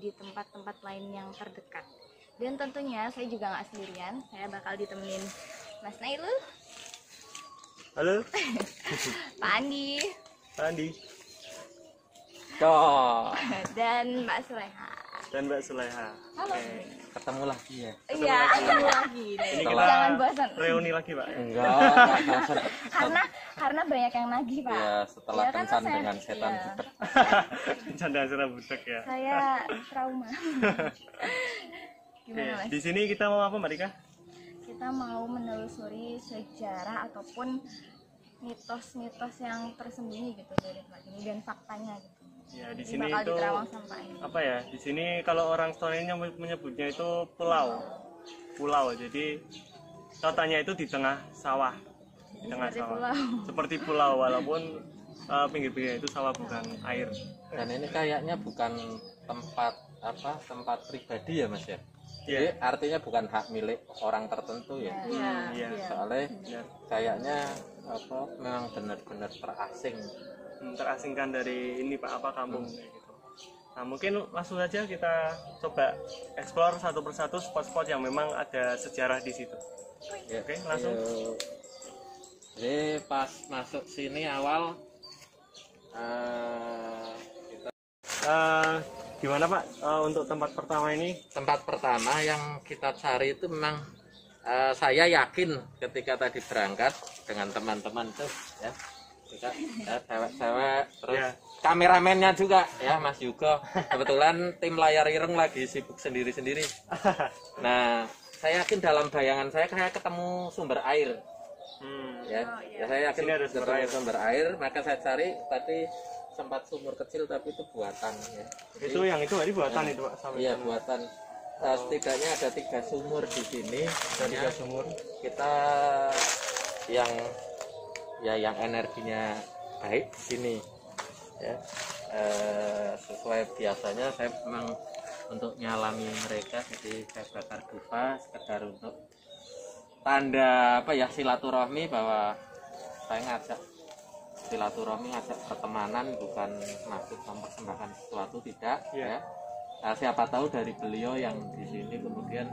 di tempat-tempat lain yang terdekat. Dan tentunya saya juga nggak sendirian, saya bakal ditemenin Mas Nailul. Halo. Pak Andi. Pak Andi. Dan Mbak Suleha. Halo. Ketemu lagi ya. Iya, ketemu lagi. Ini kita Jangan bosan. reuni lagi, Pak. Enggak bosan. Karena banyak yang nagih, Pak. Ya, setelah Ya, kan kencan saya- dengan setan iya. budak. Canda budek ya. Saya trauma. Gimana, Mas? Di sini kita mau apa, Mbak Rika? Kita mau menelusuri sejarah ataupun mitos-mitos yang tersembunyi gitu dari tempat ini dan faktanya gitu. Ya, di Jadi sini bakal itu diterawang sampai ini. apa ya? Di sini kalau orang Stonenya menyebutnya itu pulau. Jadi kotanya itu di tengah sawah. Di tengah Seperti sawah. pulau. Seperti pulau walaupun pinggir-pinggirnya itu sawah bukan air. Dan ini kayaknya bukan tempat pribadi ya, Mas ya. Jadi Iya. artinya bukan hak milik orang tertentu ya. Iya. Soalnya Benar. kayaknya memang benar-benar terasing. Terasingkan dari ini Pak kampung kayak gitu. Nah, mungkin langsung saja kita coba explore satu persatu spot-spot yang memang ada sejarah di situ. Ya, Oke, langsung. Jadi pas masuk sini awal Gimana Pak untuk tempat pertama ini? tempat pertama yang kita cari itu memang saya yakin ketika tadi berangkat dengan teman-teman tuh ya, cewek-cewek terus Ya. kameramennya juga ya Mas Yugo, kebetulan tim layar ireng lagi sibuk sendiri-sendiri. Nah saya yakin dalam bayangan saya kayak ketemu sumber air ya. Saya yakin Sini ada ketemu sumber air, maka saya cari tadi sempat sumur kecil tapi itu buatan ya. Jadi, Itu yang itu tadi buatan itu Pak sampai iya sana. buatan. Setidaknya ada 3 sumur di sini. Ada 3 sumur. Kita yang energinya baik di sini ya. Sesuai biasanya saya memang untuk nyalami mereka, jadi saya bakar dupa sekedar untuk tanda silaturahmi, bahwa saya ngajak silaturahmi, ngajak pertemanan, bukan maksud mempersembahkan sesuatu, tidak ya. Nah, siapa tahu dari beliau yang di sini kemudian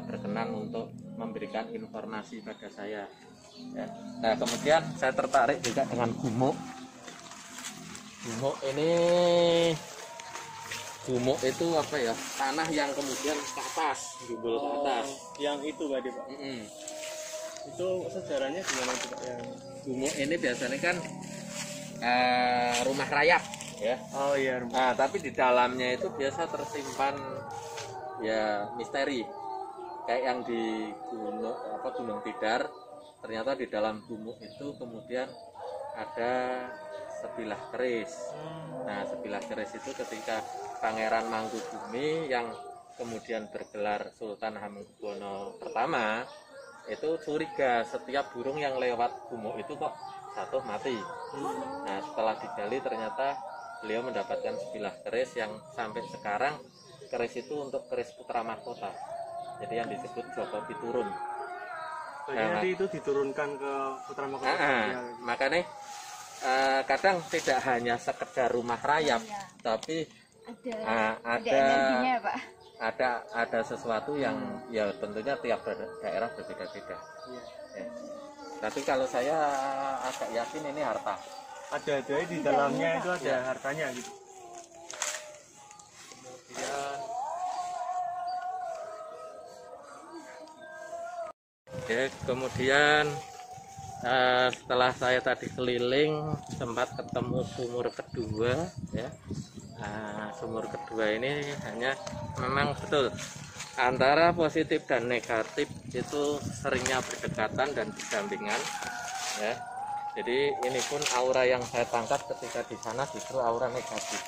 berkenan untuk memberikan informasi pada saya ya. Nah kemudian saya tertarik juga dengan gumuk itu tanah yang kemudian ke atas, jubul ke atas. Yang itu tadi Pak. Itu sejarahnya gimana itu Pak? Yang Gumuk ini biasanya kan rumah rayap ya. oh iya rumah. Nah, tapi di dalamnya itu biasa tersimpan ya misteri. Kayak yang di Gunung Tidar, ternyata di dalam gumuk itu kemudian ada sebilah keris. Nah, sebilah keris itu ketika Pangeran Mangkubumi yang kemudian bergelar Sultan Hamengkubuwono pertama itu curiga setiap burung yang lewat gumuk itu kok jatuh mati. Nah, setelah digali ternyata beliau mendapatkan sebilah keris yang sampai sekarang keris itu untuk keris putra mahkota. Jadi yang disebut Joko Piturun. Jadi nanti itu diturunkan ke putra mahkota. Makanya kadang tidak hanya sekedar rumah rayap, tapi Ada energinya, Pak. ada sesuatu yang ya tentunya tiap daerah berbeda-beda. Ya. Tapi kalau saya agak yakin ini harta. Ada di dalamnya itu ada hartanya gitu. Kemudian setelah saya tadi keliling sempat ketemu sumur kedua ya. Sumur kedua ini hanya memang betul antara positif dan negatif itu seringnya berdekatan dan berdampingan ya. Jadi ini pun aura yang saya tangkap ketika di sana justru aura negatif.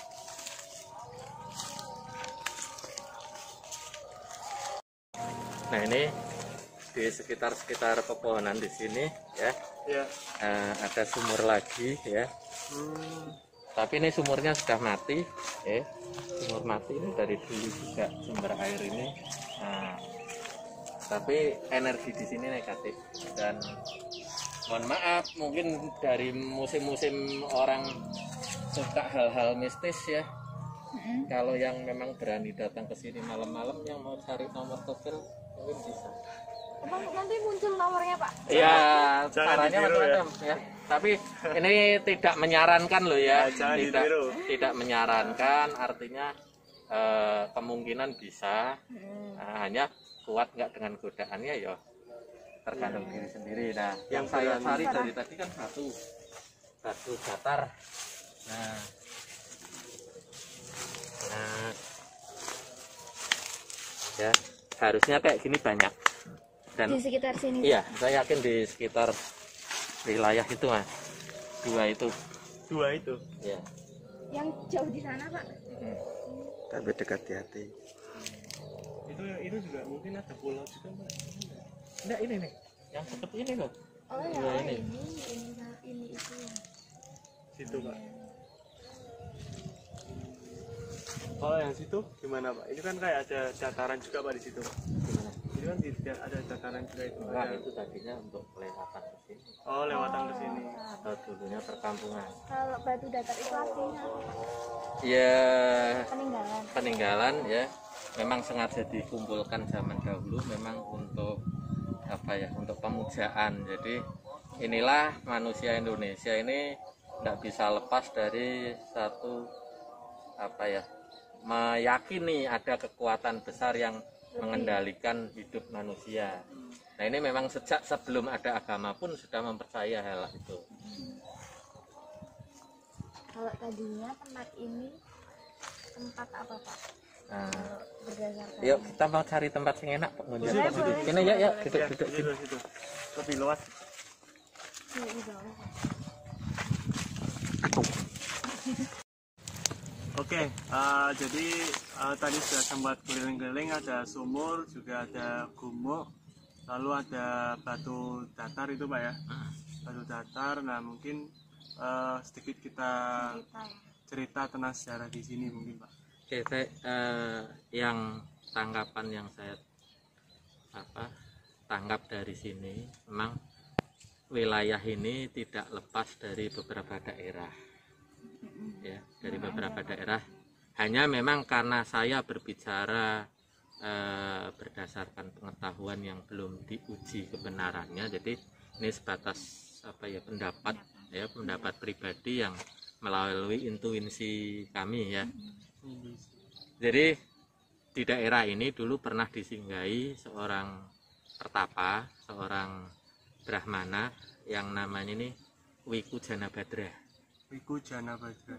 Nah ini di sekitar pepohonan di sini ya, ada sumur lagi ya. Tapi ini sumurnya sudah mati, sumur mati ini dari dulu juga sumber air ini. Nah, tapi energi di sini negatif dan mohon maaf mungkin dari musim-musim orang suka hal-hal mistis ya. Kalau yang memang berani datang ke sini malam-malam yang mau cari nomor togel mungkin bisa. Emang nanti muncul nomornya Pak? Ya, Jangan caranya ditiru, macam-macam ya. Tapi ini tidak menyarankan loh ya. Jangan Tidak, ditiru. tidak menyarankan, artinya kemungkinan bisa. Hanya kuat nggak dengan godaannya ya tergantung diri sendiri. Nah, yang saya cari dari tadi kan batu datar. Nah, ya harusnya kayak gini banyak. Dan Di sekitar sini. iya, saya yakin di sekitar wilayah itu Mas. Dua itu. Ya. Yang jauh di sana Pak? Tapi dekat di hati. Itu juga mungkin ada pulau juga Pak. Enggak, ini nih. Yang seperti ini loh. Oh ya, Dua ini. ini itu. Situ Pak. Kalau yang situ gimana Pak? Ini kan kayak ada dataran juga Pak di situ. Gimana? Ini kan ada dataran juga itu. Enggak, Ada. itu tadinya untuk lewatan ke sini. Oh, lewatan ke sini. Atau dulunya perkampungan. Kalau batu datar itu artinya apa Pak? Ya, Peninggalan. peninggalan ya. Memang sengaja dikumpulkan zaman dahulu memang untuk apa ya? Untuk pemujaan. Jadi inilah manusia Indonesia ini tidak bisa lepas dari satu apa ya? Meyakini ada kekuatan besar yang mengendalikan hidup manusia. Nah, ini memang sejak sebelum ada agama pun sudah mempercaya hal itu. Kalau tadinya tempat ini tempat apa Pak? Nah, Berdasarkan. yuk kita mau cari tempat yang enak Pak Ngunjung. Boleh, boleh. Ini ya, Ya, duduk situ, situ. Lebih luas. Di bawah. Oke, jadi tadi sudah sempat keliling-keliling, ada sumur, juga ada gumuk, lalu ada batu datar itu Pak ya, batu datar. Nah mungkin sedikit kita Cerita ya. cerita tentang sejarah di sini mungkin Pak. Oke, yang tanggapan yang saya tangkap dari sini, memang wilayah ini tidak lepas dari beberapa daerah, ya, dari beberapa daerah. Hanya memang karena saya berbicara berdasarkan pengetahuan yang belum diuji kebenarannya, jadi ini sebatas pendapat pribadi yang melalui intuisi kami ya. Jadi di daerah ini dulu pernah disinggahi seorang pertapa, seorang brahmana yang namanya ini Wiku Janabadra. Wiku Janabadra.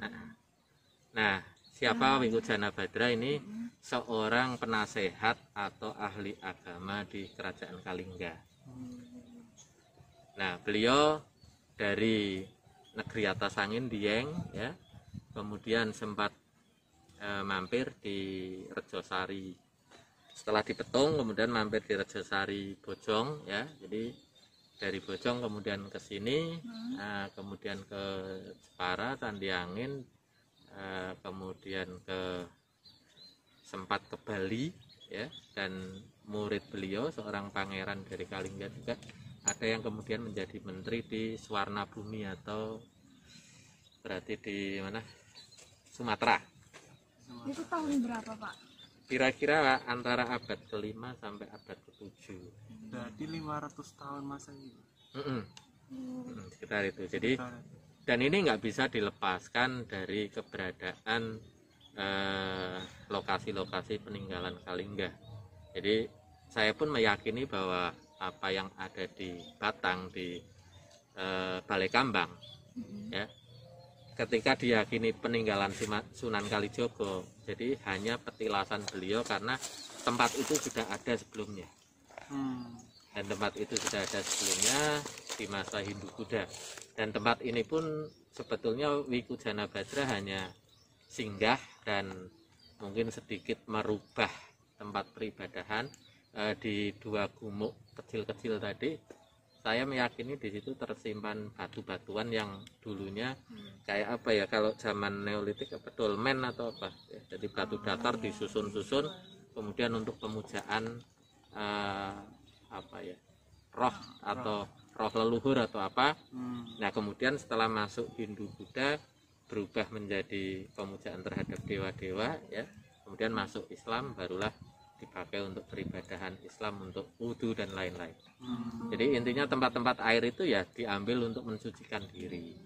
Nah, siapa Wiku Janabadra ini? Seorang penasehat atau ahli agama di Kerajaan Kalingga. Nah, beliau dari negeri atas angin Dieng ya, kemudian sempat mampir di Rejosari. Setelah di Petung kemudian mampir di Rejosari Bojong ya. Jadi dari Bojong kemudian ke sini, kemudian ke Jepara, Candi Angin, kemudian sempat ke Bali ya, dan murid beliau seorang pangeran dari Kalingga juga ada yang kemudian menjadi menteri di Swarna Bumi atau berarti di mana? Sumatera. Itu tahun berapa Pak? Kira-kira antara abad ke-5 sampai abad ke-7. Berarti 500 tahun masa ini. Sekitar itu. Jadi dan ini nggak bisa dilepaskan dari keberadaan lokasi-lokasi peninggalan Kalingga. Jadi saya pun meyakini bahwa apa yang ada di Batang di Balai Kambang ya, ketika diyakini peninggalan Sunan Kalijogo, jadi hanya petilasan beliau karena tempat itu sudah ada sebelumnya. Dan tempat itu sudah ada sebelumnya di masa Hindu Buddha. Dan tempat ini pun sebetulnya Wiku Janabadra hanya singgah dan mungkin sedikit merubah tempat peribadahan di dua gumuk kecil-kecil tadi. Saya meyakini di situ tersimpan batu-batuan yang dulunya kayak apa ya, kalau zaman Neolitik apa dolmen atau apa ya, jadi batu datar disusun-susun kemudian untuk pemujaan roh atau roh leluhur atau apa. Nah kemudian setelah masuk Hindu Buddha berubah menjadi pemujaan terhadap dewa-dewa ya, kemudian masuk Islam, barulah dipakai untuk peribadahan Islam, untuk wudhu dan lain-lain. Jadi intinya tempat-tempat air itu ya diambil untuk mensucikan diri.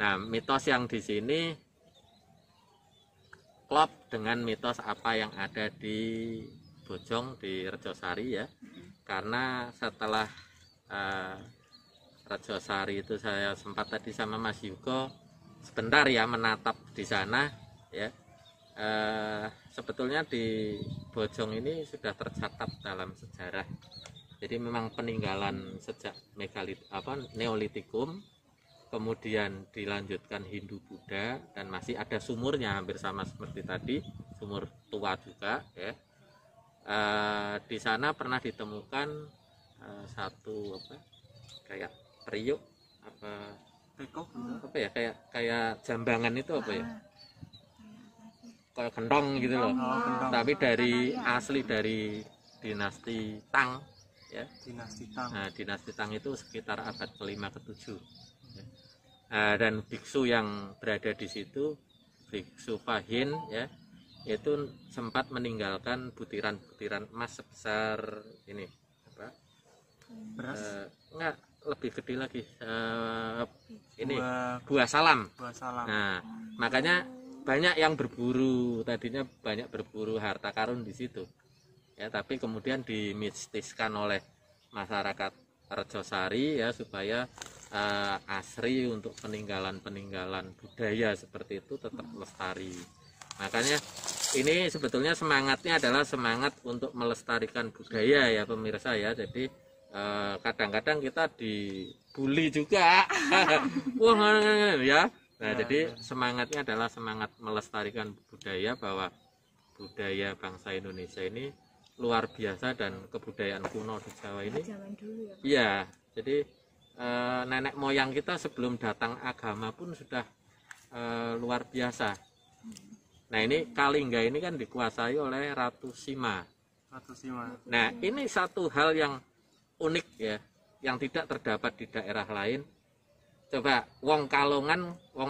Nah, mitos yang di sini klop dengan mitos apa yang ada di Bojong, di Rejosari ya. Karena setelah Rejosari itu saya sempat tadi sama Mas Yugo sebentar ya menatap di sana ya. Sebetulnya di Bojong ini sudah tercatat dalam sejarah. Jadi memang peninggalan sejak Neolitikum, kemudian dilanjutkan Hindu Buddha, dan masih ada sumurnya hampir sama seperti tadi, sumur tua juga ya. Di sana pernah ditemukan satu kayak periuk ya, kayak jambangan itu apa ya, kayak gentong gitu loh, tapi dari asli dari dinasti Tang ya. Nah, dinasti Tang itu sekitar abad ke-5 ke-7 ya. Dan biksu yang berada di situ, biksu Fahin ya, itu sempat meninggalkan butiran-butiran emas sebesar ini beras, enggak, lebih gede lagi, ini buah salam. Nah, makanya banyak yang berburu, tadinya banyak berburu harta karun di situ ya, tapi kemudian dimistiskan oleh masyarakat Rejosari ya, supaya asri untuk peninggalan-peninggalan budaya seperti itu tetap lestari. Makanya ini sebetulnya semangatnya adalah semangat untuk melestarikan budaya ya pemirsa ya. Jadi kadang-kadang kita dibully juga wah ya. Nah, jadi semangatnya adalah semangat melestarikan budaya, bahwa budaya bangsa Indonesia ini luar biasa, dan kebudayaan kuno di Jawa ini Zaman dulu ya, Pak. iya. Jadi nenek moyang kita sebelum datang agama pun sudah luar biasa. Nah, ini Kalingga ini kan dikuasai oleh Ratu Sima. Nah, ini satu hal yang unik ya, yang tidak terdapat di daerah lain. Coba wong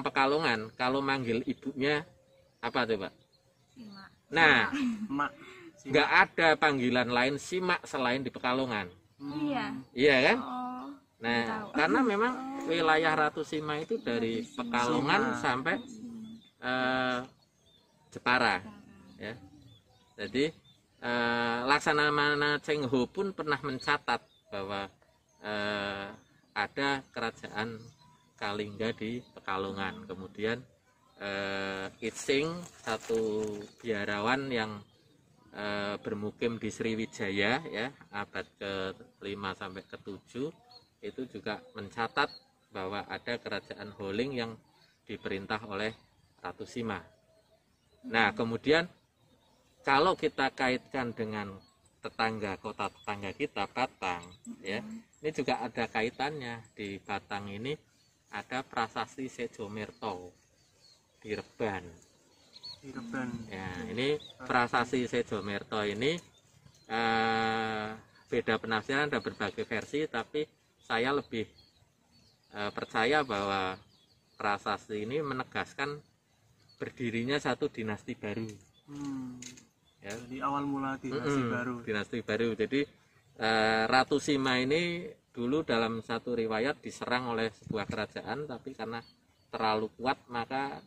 Pekalongan kalau manggil ibunya apa coba? Sima. Nah, Mak. nggak ada panggilan lain Simak selain di Pekalongan. Iya. Iya kan? Oh. Nah, karena memang wilayah Ratu Sima itu dari Pekalongan sampai Jepara ya. Jadi Laksamana Cheng Ho pun pernah mencatat bahwa ada kerajaan Kalingga di Pekalongan. Kemudian Itsing, satu biarawan yang bermukim di Sriwijaya ya, abad ke-5 sampai ke-7, itu juga mencatat bahwa ada kerajaan Holing yang diperintah oleh Ratu Sima. Nah, kemudian kalau kita kaitkan dengan kota tetangga kita, Batang ya, ini juga ada kaitannya. Di Batang ini ada prasasti Sejomerto di Reban. Ya, ini prasasti Sejomerto ini beda penafsiran, ada berbagai versi, tapi saya lebih percaya bahwa prasasti ini menegaskan berdirinya satu dinasti baru. Ya. Jadi awal mula dinasti baru. Dinasti baru. Jadi Ratu Sima ini dulu dalam satu riwayat diserang oleh sebuah kerajaan, tapi karena terlalu kuat maka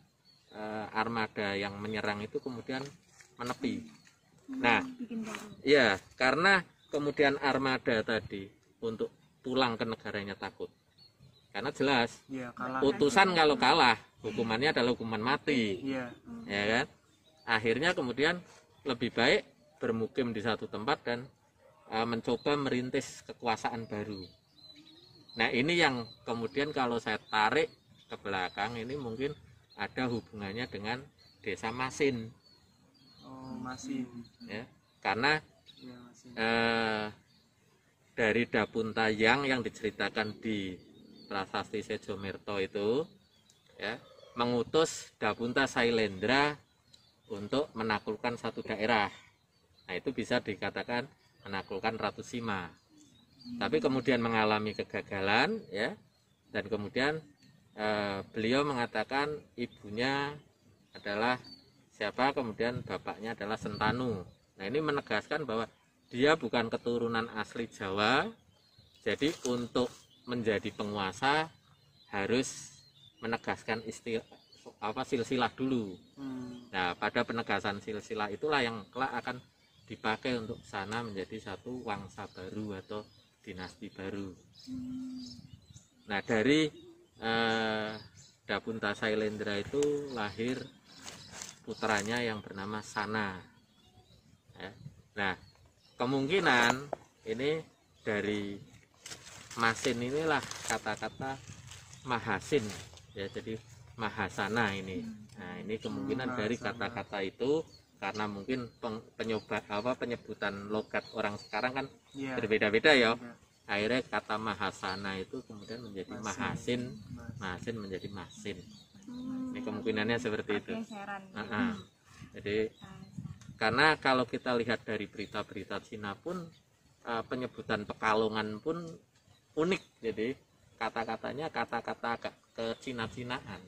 armada yang menyerang itu kemudian menepi. Nah, ya karena kemudian armada tadi untuk pulang ke negaranya takut. Karena jelas Ya, kalah. utusan kalau kalah hukumannya adalah hukuman mati. Iya. Ya kan? Akhirnya kemudian lebih baik bermukim di satu tempat dan mencoba merintis kekuasaan baru. Nah, ini yang kemudian kalau saya tarik ke belakang ini mungkin ada hubungannya dengan Desa Masin. Oh, Masin. Ya, karena Ya, Masin. dari Dapuntayang yang diceritakan di prasasti Sejomerto itu ya, mengutus Dapunta Sailendra untuk menaklukkan satu daerah. Nah, itu bisa dikatakan menaklukkan Ratu Sima. Tapi kemudian mengalami kegagalan ya, dan kemudian beliau mengatakan ibunya adalah siapa, kemudian bapaknya adalah Sentanu. Nah ini menegaskan bahwa dia bukan keturunan asli Jawa, jadi untuk menjadi penguasa harus menegaskan silsilah dulu. Nah pada penegasan silsilah itulah yang kelak akan dipakai untuk sana menjadi satu wangsa baru atau dinasti baru. Nah dari Dapunta Sailendra itu lahir putranya yang bernama Sana. Ya. Nah kemungkinan ini dari Masin inilah kata-kata Mahasin, ya, jadi Mahasana ini. Nah ini kemungkinan dari kata-kata itu, karena mungkin penyebutan logat orang sekarang kan berbeda-beda ya. Akhirnya kata Mahasana itu kemudian menjadi Mahasin, Mahasin menjadi Masin. Ini kemungkinannya seperti itu. Jadi karena kalau kita lihat dari berita-berita Cina pun penyebutan Pekalongan pun unik, jadi kata-katanya kata-kata agak ke-Cina-Cinaan.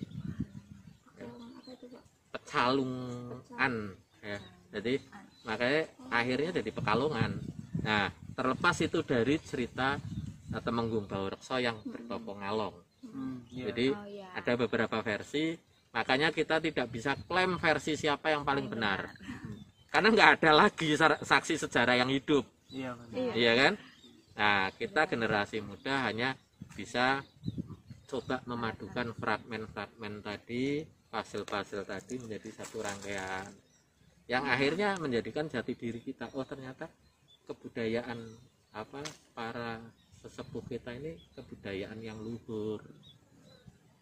Pecalungan ya. Jadi makanya akhirnya jadi Pekalongan. Nah terlepas itu dari cerita Temenggung Baurekso yang bertopong ngalong. Jadi ada beberapa versi, makanya kita tidak bisa klaim versi siapa yang paling benar, karena nggak ada lagi saksi sejarah yang hidup. Iya kan? Nah kita generasi muda hanya bisa coba memadukan fragmen-fragmen tadi, puzzle-puzzle tadi menjadi satu rangkaian yang akhirnya menjadikan jati diri kita. Oh ternyata kebudayaan para sesepuh kita ini kebudayaan yang luhur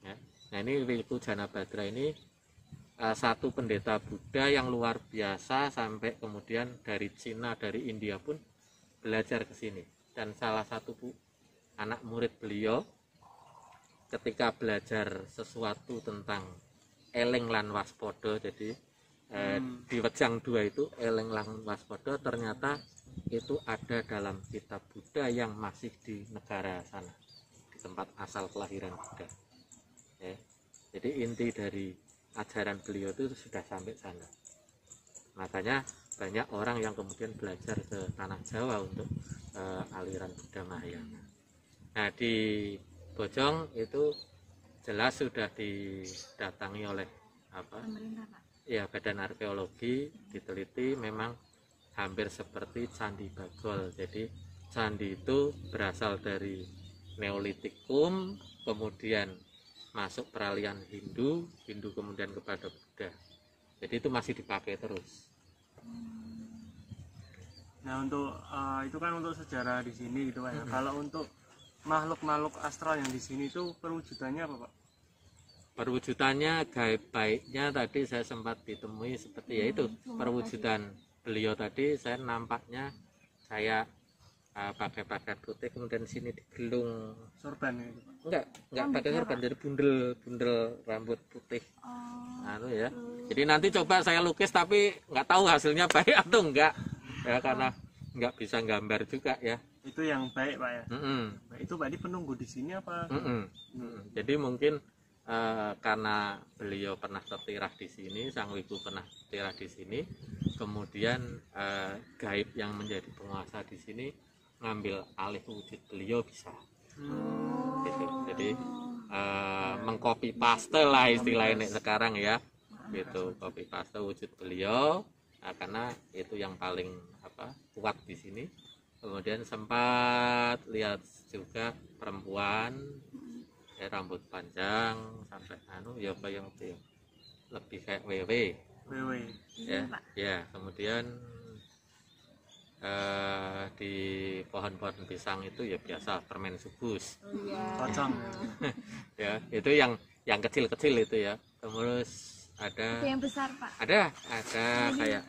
ya. Nah ini Wilku Janabadra ini satu pendeta Buddha yang luar biasa, sampai kemudian dari Cina, dari India pun belajar ke sini. Dan salah satu anak murid beliau ketika belajar sesuatu tentang Eleng lan Waspodo, jadi di Wejang 2 itu Eleng lan Waspodo ternyata itu ada dalam kitab Buddha yang masih di negara sana, di tempat asal kelahiran Buddha ya. Jadi inti dari ajaran beliau itu sudah sampai sana, makanya banyak orang yang kemudian belajar ke tanah Jawa untuk aliran Buddha Mahayana. Nah di Bojong itu jelas sudah didatangi oleh ya badan arkeologi, diteliti, memang hampir seperti Candi Bagol. Jadi candi itu berasal dari Neolitikum, kemudian masuk peralihan Hindu kemudian kepada Buddha. Jadi itu masih dipakai terus. Nah untuk itu kan untuk sejarah di sini gitu Pak ya. Kalau untuk makhluk-makhluk astral yang di sini itu perwujudannya apa Pak? Perwujudannya gaib baiknya tadi saya sempat ditemui seperti yaitu perwujudan beliau tadi. Saya nampaknya saya pakai pakaian putih, kemudian sini digelung sorban ya, Pak? Enggak pakai sorban, jadi bundel rambut putih. Ya. Jadi nanti coba saya lukis, tapi nggak tahu hasilnya baik atau enggak ya, karena nggak bisa gambar juga ya. Itu yang baik Pak ya. Itu Pak, di penunggu di sini apa? Jadi mungkin karena beliau pernah tertirah di sini, Sang Wiku pernah tertirah di sini, kemudian gaib yang menjadi penguasa di sini ngambil alih wujud beliau bisa. Gitu. Jadi mengcopy paste lah istilahnya sekarang ya, gitu, copy paste wujud beliau. Nah, karena itu yang paling kuat di sini. Kemudian sempat lihat juga perempuan ya, rambut panjang sampai ya yang lebih kayak WW ya. Kemudian di pohon-pohon pisang itu ya biasa permen subus, pocong ya, itu yang kecil-kecil itu ya. Terus ada yang besar Pak, ada kayak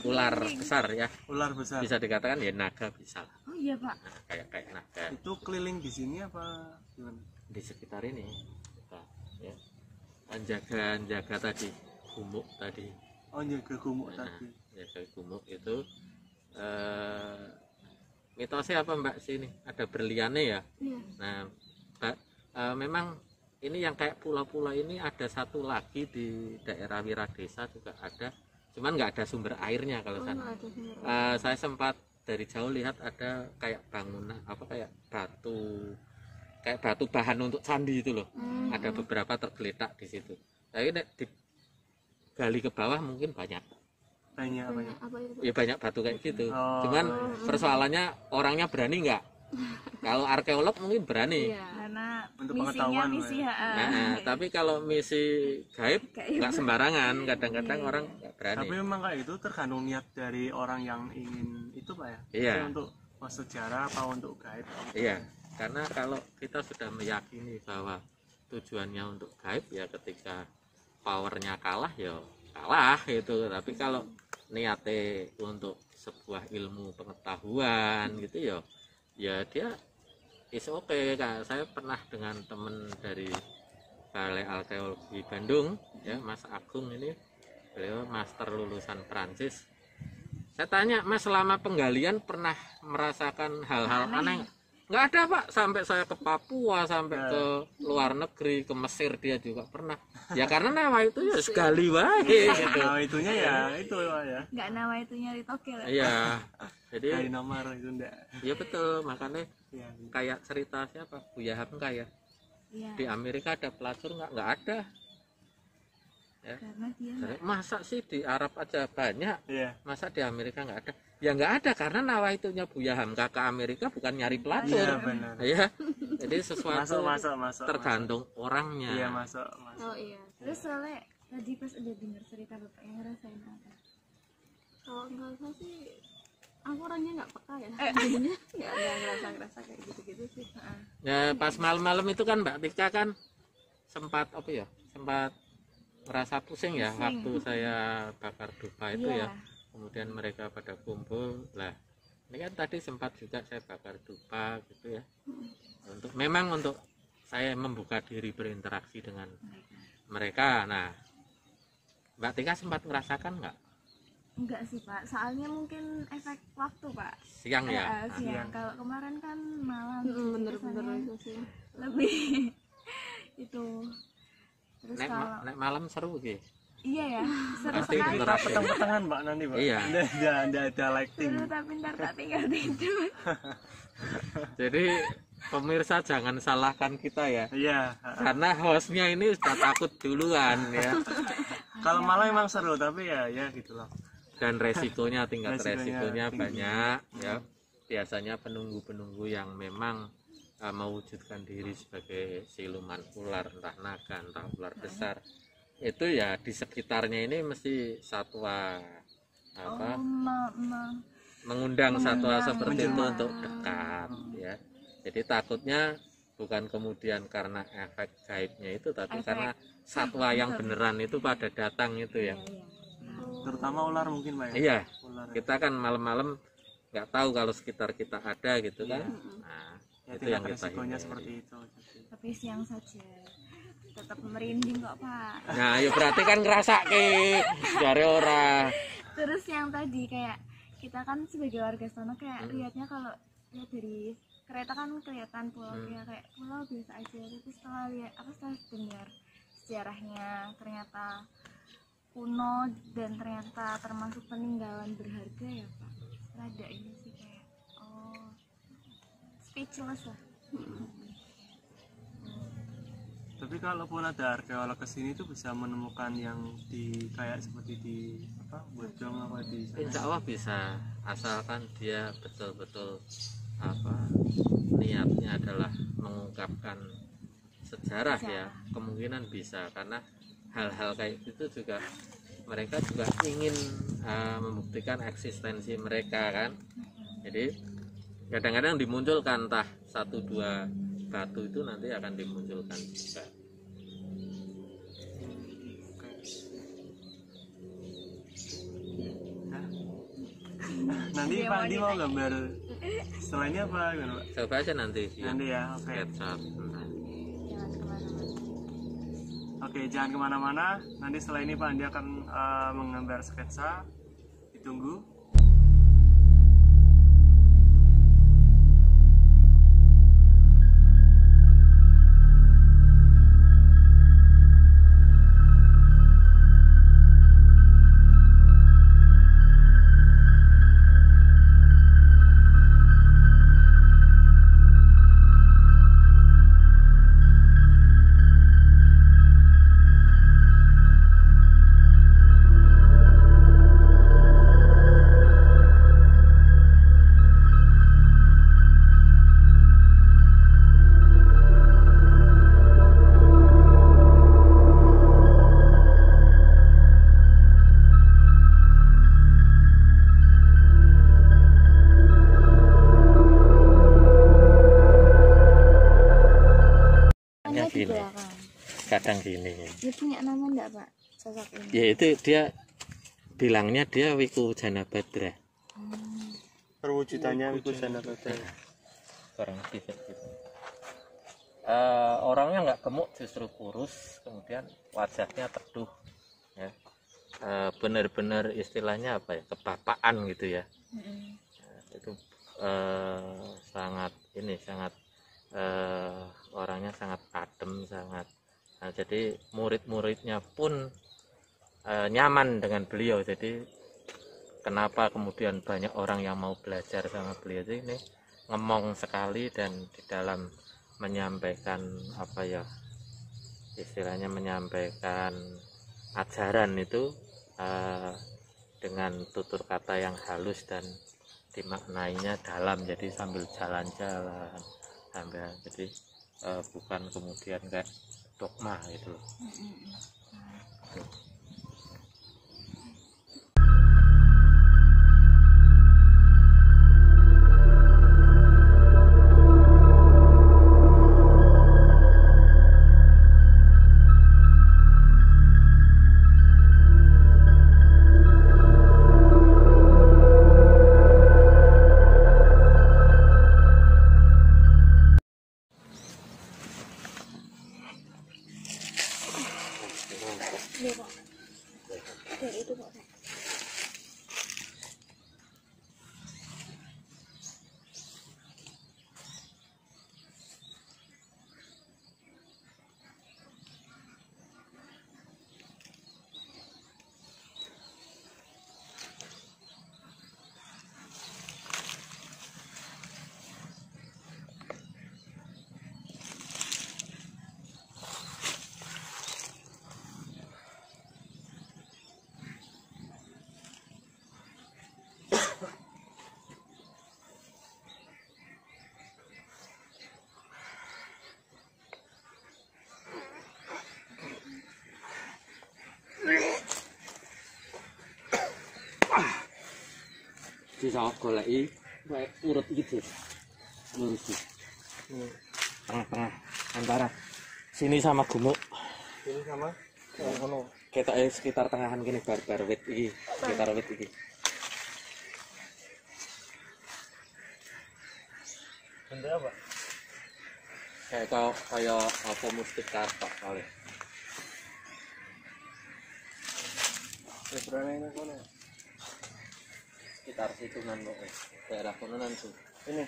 ular besar ya, ular besar, bisa dikatakan ya naga bisa. Oh iya Pak. Nah, kayak naga. Itu keliling di sini apa gimana? Di sekitar ini kita ya jaga tadi gumuk tadi. Oh jaga gumuk tadi. Jaga gumuk itu mitosnya apa Mbak sini? Ada berliannya ya. Iya. Nah memang ini yang kayak pulau-pulau ini ada satu lagi di daerah Wiradesa juga ada, cuman nggak ada sumber airnya kalau sana. Saya sempat dari jauh lihat ada kayak bangunan apa kayak batu bahan untuk candi itu loh. Ada beberapa tergeletak di situ. Tapi digali ke bawah mungkin banyak ya banyak batu kayak gitu. Cuman persoalannya orangnya berani nggak? Kalau arkeolog mungkin berani. Karena Untuk misinya pengetahuan, Tapi kalau misi gaib nggak sembarangan. Kadang-kadang orang nggak berani. Tapi memang kayak itu tergantung niat dari orang yang ingin itu Pak ya. Iya. Maksudnya untuk sejarah apa untuk gaib. Iya. Karena kalau kita sudah meyakini bahwa tujuannya untuk gaib ya ketika powernya kalah ya kalah gitu. Tapi kalau niatnya untuk sebuah ilmu pengetahuan gitu ya dia is oke. Saya pernah dengan teman dari Balai Arkeologi Bandung ya, Mas Agung ini, beliau master lulusan Prancis. Saya tanya, Mas, selama penggalian pernah merasakan hal-hal aneh? Nggak ada, Pak. Sampai saya ke Papua, sampai ke luar negeri, ke Mesir dia juga pernah. Ya karena nawa itu ya sekali wae gitu. Nawa itunya ya itu Pak ya. nggak nawa itu nyari tokel. Iya. Jadi Dari nomor itu enggak. iya betul, makanya Iya. kayak cerita siapa? Buya Hamka ya. Iya. Di Amerika ada pelacur nggak ada. Ya. Karena dia Masa sih di Arab aja banyak, Iya. masa di Amerika nggak ada? Ya nggak ada karena nawa itunya Buya Hamka ke Amerika bukan nyari Iya pelacur. benar. Ya, jadi sesuatu Masuk. tergantung orangnya. Iya masuk. Oh iya. terus soalnya tadi pas udah dengar cerita bapaknya ngerasain apa? Kalau nggak salah sih, aku orangnya nggak peka ya. Jadinya nggak ngerasa kayak gitu-gitu sih. Ya pas malam-malam itu kan Mbak Tika kan sempat apa ya? Sempat merasa pusing ya waktu saya bakar dupa itu ya. Kemudian mereka pada kumpul lah. Ini kan tadi sempat juga saya bakar dupa gitu ya. Memang untuk saya membuka diri berinteraksi dengan mereka. Nah, Mbak Tika sempat merasakan nggak? Enggak sih Pak, soalnya mungkin efek waktu Pak. Siang ya? Siang. Kalau kemarin kan malam. Bener-bener itu sih. Lebih itu. Terus Nek kalau malam seru gitu. iya ya, seru Pasti sekali. bener. Petang-petangan Mbak nanti Mbak. Iya. Nggak ada lighting. Seru tapi ntar tak tinggal tidur. Jadi pemirsa jangan salahkan kita ya. Iya. Karena hostnya ini sudah takut duluan ya. Kalau malam emang seru tapi ya gitu loh. Dan resikonya tingkat Resikonya resikonya tinggi. banyak ya. Biasanya penunggu-penunggu yang memang mewujudkan diri sebagai siluman ular, entah naga, entah ular besar, itu ya di sekitarnya ini mesti satwa apa mengundang satwa seperti itu menjelma. untuk dekat ya. Jadi takutnya bukan kemudian karena efek gaibnya itu, tapi karena satwa yang beneran itu pada datang itu ya. Terutama ular mungkin Mbak ya. Iya, Ular. kita kan malam-malam nggak tahu kalau sekitar kita ada gitu kan. Nah, Ya, itu tingkat yang kita resikonya hindari. seperti itu. Tapi siang saja. Tetap merinding kok Pak. Nah, ya berarti kan ngerasa ke dari ora. Terus yang tadi kayak kita kan sebagai warga sana kayak lihatnya kalau lihat dari kereta kan kelihatan pulau kayak pulau biasa aja. Tapi setelah lihat setelah dengar sejarahnya ternyata kuno dan ternyata termasuk peninggalan berharga ya Pak. Rada ini sih kayak speechless lah. Tapi kalaupun ada arkeolog kesini tuh bisa menemukan yang di kayak seperti di Bodong apa di sana. Insya Allah bisa, asalkan dia betul-betul niatnya adalah mengungkapkan sejarah ya, kemungkinan bisa, karena hal-hal kayak gitu juga mereka juga ingin membuktikan eksistensi mereka kan. Jadi kadang-kadang dimunculkan entah 1-2 batu itu nanti akan dimunculkan juga. Nanti Pak Andi mau gambar setelahnya apa gimana Pak? Coba aja nanti Nanti ya, oke. sketsa. Jangan kemana-mana. Oke, jangan kemana-mana. Nanti setelah ini Pak Andi akan menggambar sketsa. Ditunggu. kadang gini. Ini punya nama enggak Pak sosok ini? Ya itu dia bilangnya dia Wiku Janabadra. Perwujudannya Wiku Janabadra. Kurang lebih kayak gitu. Orangnya nggak gemuk, justru kurus, kemudian wajahnya teduh, ya. Benar-benar istilahnya apa ya, kebapaan gitu ya. Itu sangat orangnya sangat adem, sangat. Nah, jadi murid-muridnya pun nyaman dengan beliau. Jadi kenapa kemudian banyak orang yang mau belajar sama beliau ini, ngemong sekali dan di dalam menyampaikan apa ya, istilahnya menyampaikan ajaran itu dengan tutur kata yang halus dan dimaknainya dalam, jadi sambil jalan-jalan sambil, jadi bukan kemudian kayak dogma gitu loh. Iya Pak. Kayak itu Pak. Bisa goleki urut gitu, lurus tengah-tengah antara sini sama gumuk. Ini sama Kita sekitar tengahan gini, bar wit iki, sekitar wit iki. bentuk apa? Kayak apa mustik kartok kali. Berani ini kono. Sekitar situ nan pokoknya. Daerah kono nan tuh. Ini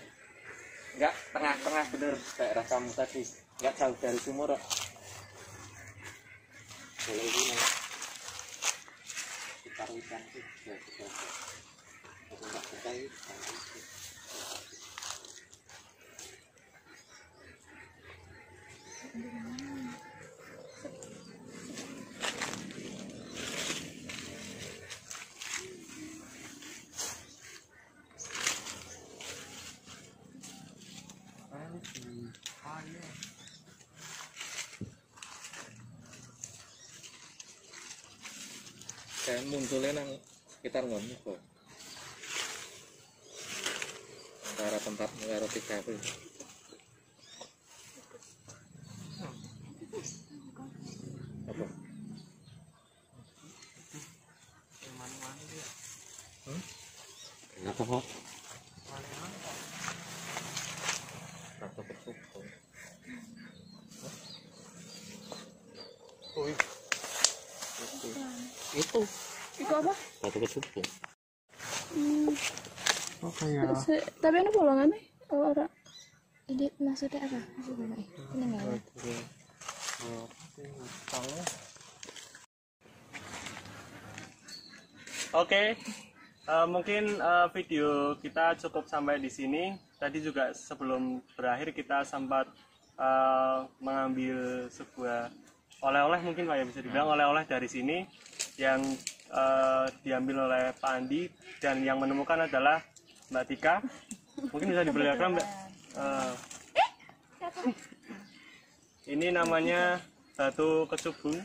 Enggak, tengah-tengah bener daerah kamu tadi. Enggak jauh dari sumur. Boleh ini. Sekitar witan sih. Enggak percaya. Kayak munculnya nang sekitar ngono kok. Antara tempat karo TKP. Apa? Kenapa kok? Rasa bersukun. Itu apa? batu kesupung. oh kayak Tapi ada bolongan nih kalau orang. Ini maksudnya apa? Maksudnya apa? Ini enggak ya? Oke, mungkin video kita cukup sampai di sini. Tadi juga sebelum berakhir kita sempat mengambil sebuah oleh-oleh, mungkin Pak ya, bisa dibilang oleh-oleh dari sini yang diambil oleh Pak Andi, dan yang menemukan adalah Mbak Tika. Mungkin bisa diperlihatkan Mbak. Ini namanya batu kecubung.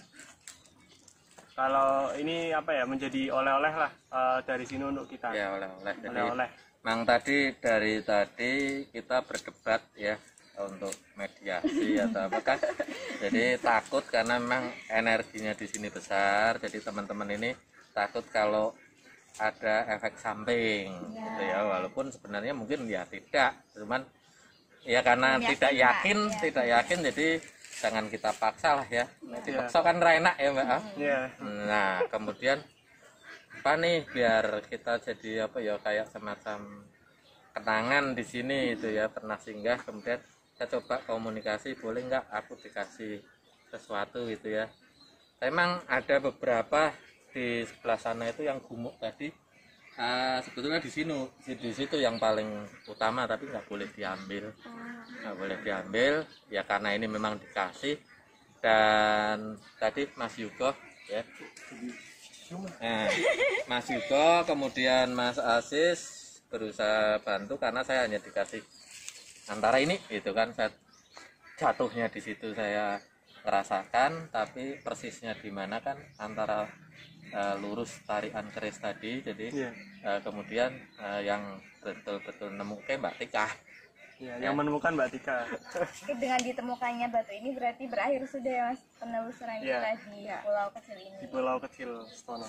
Kalau ini apa ya, menjadi oleh-oleh lah dari sini untuk kita. Ya oleh-oleh. Jadi Oleh-oleh. memang tadi dari tadi kita berdebat ya untuk mediasi atau apakah. Jadi takut karena memang energinya di sini besar. Jadi teman-teman ini takut kalau ada efek samping gitu ya, walaupun sebenarnya mungkin ya tidak, cuman ya karena tidak yakin jadi jangan kita paksa lah ya. Dipaksa kan enak ya Mbak. Nah kemudian apa nih biar kita jadi apa ya kayak semacam kenangan di sini itu ya, pernah singgah, kemudian saya coba komunikasi, boleh nggak aku dikasih sesuatu gitu ya. Memang ada beberapa di sebelah sana itu yang gumuk tadi, sebetulnya di situ yang paling utama, tapi nggak boleh diambil, ya karena ini memang dikasih. Dan tadi Mas Yugo ya, Mas Yugo kemudian Mas Asis berusaha bantu karena saya hanya dikasih antara ini itu kan, saya jatuhnya di situ saya merasakan, tapi persisnya di mana kan antara lurus tarian keris tadi. Jadi kemudian yang betul-betul nemu Mbak Tika. Yang menemukan Mbak Tika. Dengan ditemukannya batu ini berarti berakhir sudah ya Mas penelusuran kita di pulau kecil ini. Di Pulau Kecil Stono.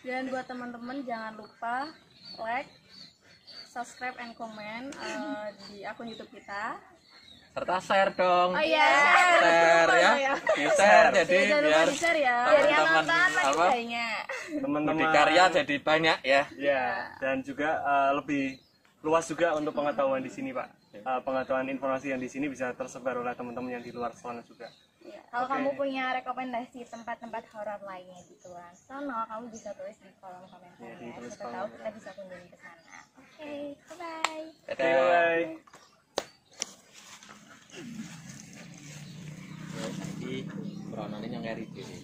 Dan buat teman-teman jangan lupa like, subscribe, and comment di akun YouTube kita. Serta share dong. Oh iya. Share ya. Di-share jadi biar teman-teman karya jadi banyak ya. Ya, dan juga lebih luas juga untuk pengetahuan di sini Pak. Pengetahuan informasi yang di sini bisa tersebar oleh teman-teman yang di luar sana juga. Ya, kalau kamu punya rekomendasi tempat-tempat horor lainnya di luar sana, kamu bisa tulis di kolom komentar ya. Siapa tahu kita bisa kunjungi ke sana. Oke, bye-bye. Bye. Iki peranane yang ngeri dhewe.